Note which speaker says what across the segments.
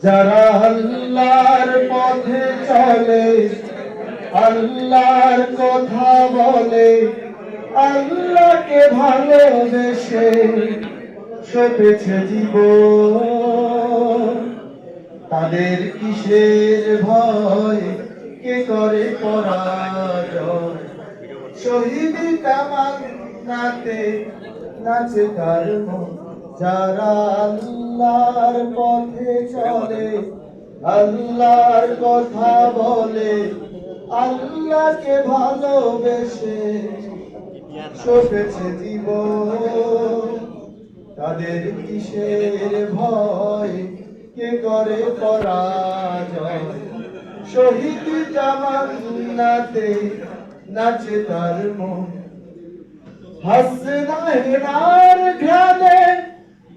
Speaker 1: যারা আল্লাহর পথে চলে, আল্লাহর কথা বলে, আল্লাহকে ভালোবেসে সপেছে জীবন, তাদের কিসের ভয়, কে করে পরাজয়। শহীদ তামান্নাতে নাচে তার মন। যারা আল্লাহর পথে চলে, আল্লাহর কথা বলে, আল্লাহকে ভালোবেসে সপেছে জীবন, তাদের কিসের ভয়, কে করে পরাজয়। শহীদ তামান্নাতে নাচে তার মন। হাসনাহেনার ঘ্রাণে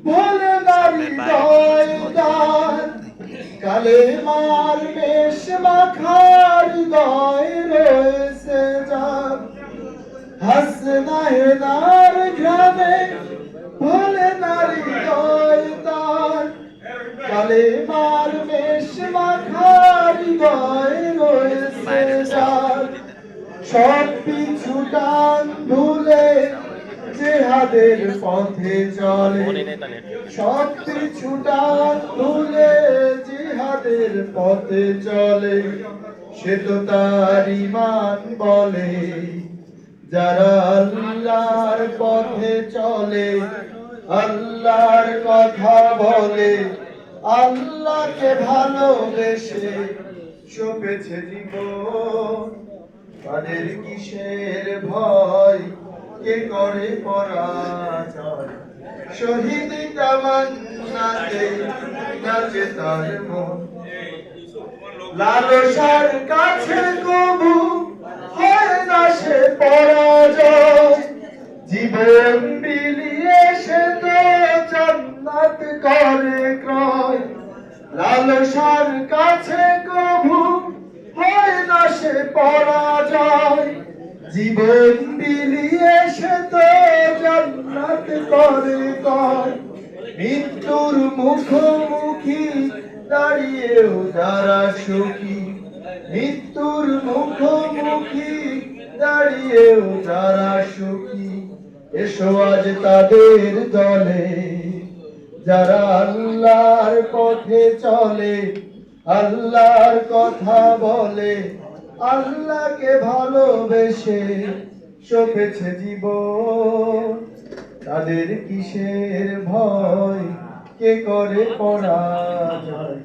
Speaker 1: ভোলে নারী হৃদয়, কালেমার বেশ মাখার হৃদয় রয়েছে যার। হাসনাহেনার ঘ্রাণে ভোলে নারী হৃদয় তার, কালেমার বেশ মাখার হৃদয় রয়েছে যার। সব পিছু টান ভুলে জিহাদের পথে চলে, সব পিছু টান ভুলে জিহাদের পথে চলে, সে তো তার ঈমান বলে। যারা আল্লাহর পথে চলে, আল্লাহর কথা বলে, আল্লাহকে ভালোবেসে সপেছে জীবন, তাদের কিসের ভয়, কে করে পরাজয়। শহীদ তামান্নাতে নাচে তার মন। লালসার কাছে কবু হয় না সে পরাজয়, জীবন বিলিয়ে সে তো জান্নাত করে ক্রয়। লালসার কাছে কবু হয় না সে পরাজয়, জীবন বিলিয়ে সে তো জান্নাত করে ক্রয়। মৃত্যুর মুখোমুখি দাঁড়িয়েও যারা সুখী, মৃত্যুর মুখোমুখি দাঁড়িয়েও যারা সুখী, এসো আজ তাদের দলে। যারা আল্লাহর পথে চলে, আল্লাহর কথা বলে, আল্লাহকে ভালোবেসে সপেছে জীবন, তাদের কিসের ভয়, কে করে পরাজয়।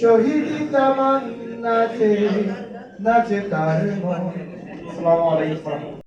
Speaker 1: শহীদ তামান্নাতে নাচে তার মন। আসসালামু আলাইকুম।